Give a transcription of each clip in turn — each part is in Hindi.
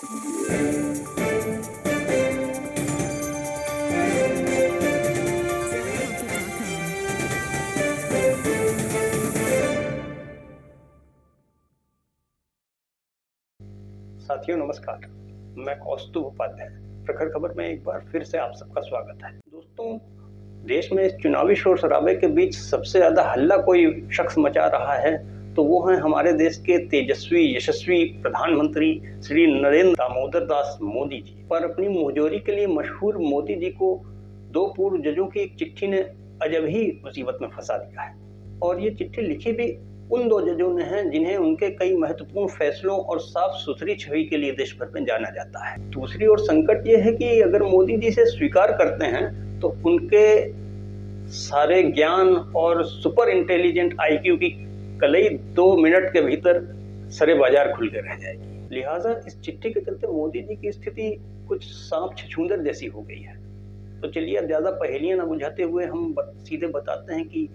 साथियों नमस्कार, मैं कौस्तुभ उपाध्याय। प्रखर खबर में एक बार फिर से आप सबका स्वागत है। दोस्तों, देश में इस चुनावी शोर शराबे के बीच सबसे ज्यादा हल्ला कोई शख्स मचा रहा है तो वो है हमारे देश के तेजस्वी यशस्वी प्रधानमंत्री श्री नरेंद्र दामोदर दास मोदी जी। पर अपनी मुंहजोरी के लिए मशहूर मोदी जी को 2 पूर्व जजों की एक चिट्ठी ने अजब ही मुसीबत में फंसा दिया है। और ये चिट्ठी लिखी भी उन 2 जजों ने हैं जिन्हें उनके कई महत्वपूर्ण फैसलों और साफ सुथरी छवि के लिए देश भर में जाना जाता है। दूसरी ओर संकट ये है कि अगर मोदी जी से स्वीकार करते हैं तो उनके सारे ज्ञान और सुपर इंटेलिजेंट आईक्यू की कलई 2 मिनट के भीतर सरे बाजार खुल कर रह जाएगी। लिहाजा इस चिट्ठी के चलते मोदी जी की स्थिति कुछ सांप छछूंदर जैसी हो गई है। तो चलिए अब ज्यादा पहेलियां ना बुझाते हुए हम सीधे बताते हैं कि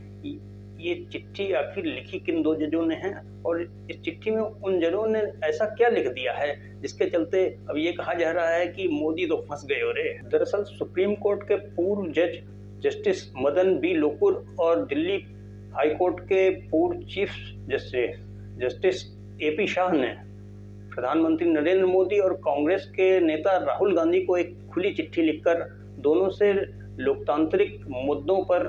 ये चिट्ठी आखिर लिखी किन 2 जजों ने है और इस चिट्ठी में उन जजों ने ऐसा क्या लिख दिया है जिसके चलते अब ये कहा जा रहा है कि मोदी तो फंस गए हो रे। दरअसल सुप्रीम कोर्ट के पूर्व जज जस्टिस मदन बी लोकुर और दिल्ली हाई कोर्ट के पूर्व चीफ जस्टिस एपी शाह ने प्रधानमंत्री नरेंद्र मोदी और कांग्रेस के नेता राहुल गांधी को एक खुली चिट्ठी लिखकर दोनों से लोकतांत्रिक मुद्दों पर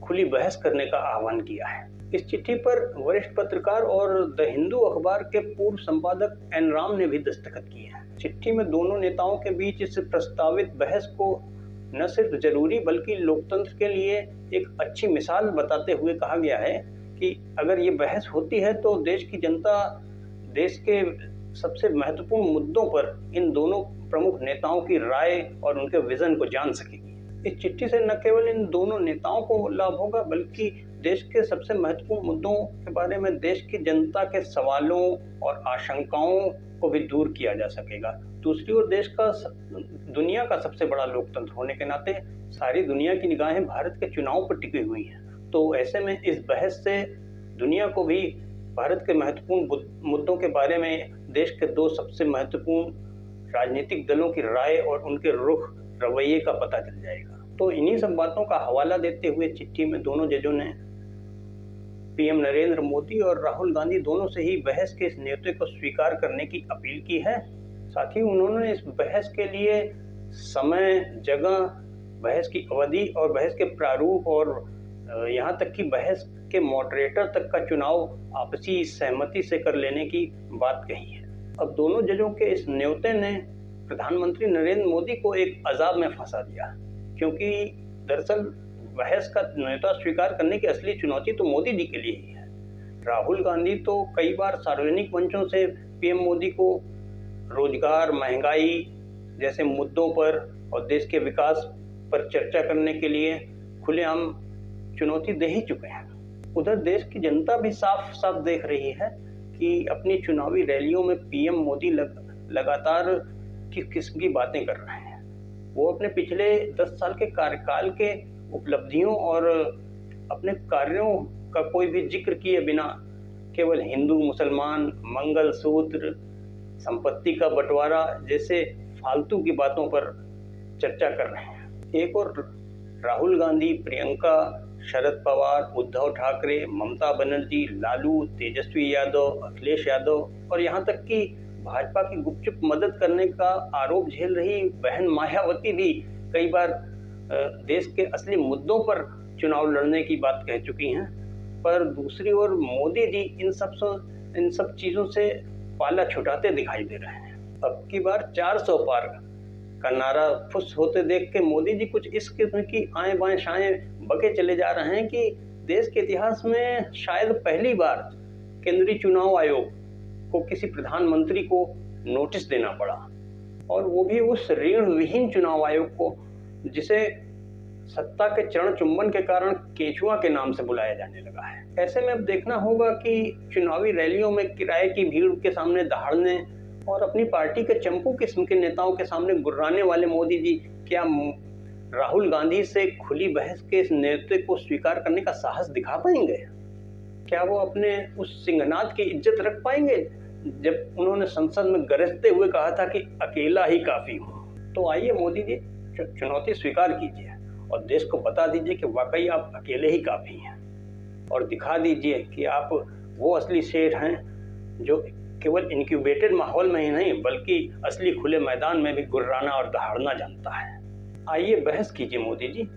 खुली बहस करने का आह्वान किया है। इस चिट्ठी पर वरिष्ठ पत्रकार और द हिंदू अखबार के पूर्व संपादक एन राम ने भी दस्तखत किए हैं। चिट्ठी में दोनों नेताओं के बीच इस प्रस्तावित बहस को न सिर्फ जरूरी बल्कि लोकतंत्र के लिए एक अच्छी मिसाल बताते हुए कहा गया है कि अगर ये बहस होती है तो देश की जनता देश के सबसे महत्वपूर्ण मुद्दों पर इन दोनों प्रमुख नेताओं की राय और उनके विजन को जान सकेगी। इस चिट्ठी से न केवल इन दोनों नेताओं को लाभ होगा बल्कि देश के सबसे महत्वपूर्ण मुद्दों के बारे में देश की जनता के सवालों और आशंकाओं को भी दूर किया जा सकेगा। दूसरी ओर देश का दुनिया का सबसे बड़ा लोकतंत्र होने के नाते सारी दुनिया की निगाहें भारत के चुनाव पर टिकी हुई हैं। तो ऐसे में इस बहस से दुनिया को भी भारत के महत्वपूर्ण मुद्दों के बारे में देश के 2 सबसे महत्वपूर्ण राजनीतिक दलों की राय और उनके रुख रवैये का पता चल जाएगा। तो इन्हीं सब बातों का हवाला देते हुए चिट्ठी में दोनों जजों ने पीएम नरेंद्र मोदी और राहुल गांधी दोनों से ही बहस के इस न्योते को स्वीकार करने की अपील की है। साथ ही उन्होंने इस बहस के लिए समय, जगह, बहस की अवधि और बहस के प्रारूप और यहाँ तक कि बहस के मॉडरेटर तक का चुनाव आपसी सहमति से कर लेने की बात कही है। अब दोनों जजों के इस न्योते ने प्रधानमंत्री नरेंद्र मोदी को एक अजाब में फंसा दिया, क्योंकि दरअसल बहस का न्योता स्वीकार करने की असली चुनौती तो मोदी जी के लिए ही है। राहुल गांधी तो कई बार सार्वजनिक मंचों से पीएम मोदी को रोजगार, महंगाई जैसे मुद्दों पर और देश के विकास पर चर्चा करने के लिए खुलेआम चुनौती दे ही चुके हैं। उधर देश की जनता भी साफ साफ देख रही है कि अपनी चुनावी रैलियों में पीएम मोदी लगातार किस किस्म की बातें कर रहे हैं। वो अपने पिछले 10 साल के कार्यकाल के उपलब्धियों और अपने कार्यों का कोई भी जिक्र किए बिना केवल हिंदू मुसलमान, मंगलसूत्र, संपत्ति का बंटवारा जैसे फालतू की बातों पर चर्चा कर रहे हैं। एक और राहुल गांधी, प्रियंका, शरद पवार, उद्धव ठाकरे, ममता बनर्जी, लालू, तेजस्वी यादव, अखिलेश यादव और यहाँ तक कि भाजपा की गुपचुप मदद करने का आरोप झेल रही बहन मायावती भी कई बार देश के असली मुद्दों पर चुनाव लड़ने की बात कह चुकी हैं। पर दूसरी ओर मोदी जी इन सब चीज़ों से पाला छुटाते दिखाई दे रहे हैं। अब की बार 400 पार का नारा फुस होते देख के मोदी जी कुछ इस किस्म की आए बाएं शाएं बके चले जा रहे हैं कि देश के इतिहास में शायद पहली बार केंद्रीय चुनाव आयोग को किसी प्रधानमंत्री को नोटिस देना पड़ा, और वो भी उस ऋण विहीन चुनाव आयोग को जिसे सत्ता के चरण चुंबन के कारण केचुआ के नाम से बुलाया जाने लगा है। ऐसे में अब देखना होगा कि चुनावी रैलियों में किराए की भीड़ के सामने दहाड़ने और अपनी पार्टी के चंपू किस्म के नेताओं के सामने गुर्राने वाले मोदी जी क्या राहुल गांधी से खुली बहस के इस न्योते को स्वीकार करने का साहस दिखा पाएंगे? क्या वो अपने उस सिंहनाद की इज्जत रख पाएंगे जब उन्होंने संसद में गरजते हुए कहा था कि अकेला ही काफी हूँ। तो आइए मोदी जी, चुनौती स्वीकार कीजिए और देश को बता दीजिए कि वाकई आप अकेले ही काफी हैं, और दिखा दीजिए कि आप वो असली शेर हैं जो केवल इनक्यूबेटेड माहौल में ही नहीं बल्कि असली खुले मैदान में भी गुर्राना और दहाड़ना जानता है। आइए बहस कीजिए मोदी जी,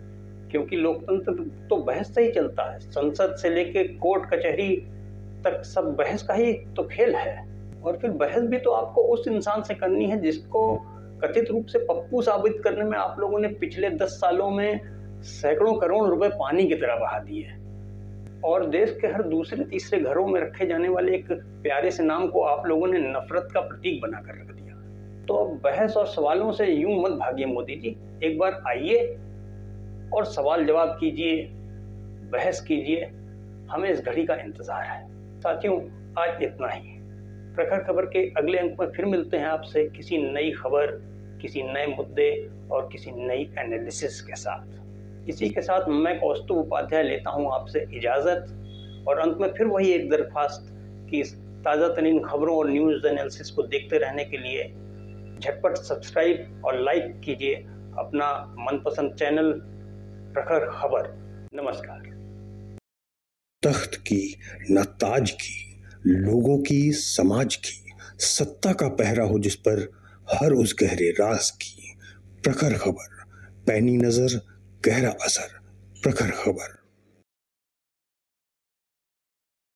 क्योंकि लोकतंत्र तो बहस से ही चलता है। संसद से लेके कोर्ट कचहरी तक सब बहस का ही तो खेल है। और फिर बहस भी तो आपको उस इंसान से करनी है जिसको कथित रूप से पप्पू साबित करने में आप लोगों ने पिछले 10 सालों में सैकड़ों करोड़ रुपए पानी की तरह बहा दिए, और देश के हर दूसरे तीसरे घरों में रखे जाने वाले एक प्यारे से नाम को आप लोगों ने नफरत का प्रतीक बनाकर रख दिया। तो अब बहस और सवालों से यूं मत भागिए मोदी जी, एक बार आइए और सवाल जवाब कीजिए, बहस कीजिए, हमें इस घड़ी का इंतजार है। साथियों, आज इतना ही। प्रखर खबर के अगले अंक में फिर मिलते हैं आपसे किसी नई खबर, किसी नए मुद्दे और किसी नई एनालिसिस के साथ। इसी के साथ मैं कौस्तुभ उपाध्याय लेता हूं आपसे इजाज़त, और अंत में फिर वही एक दरख्वास्त कि इस ताज़ा तरीन खबरों और न्यूज़ एनालिसिस को देखते रहने के लिए झटपट सब्सक्राइब और लाइक कीजिए अपना मनपसंद चैनल प्रखर खबर। नमस्कार। तख्त की न ताज की, लोगों की, समाज की, सत्ता का पहरा हो जिस पर हर उस गहरे राज की। प्रखर खबर, पैनी नजर, गहरा असर। प्रखर खबर।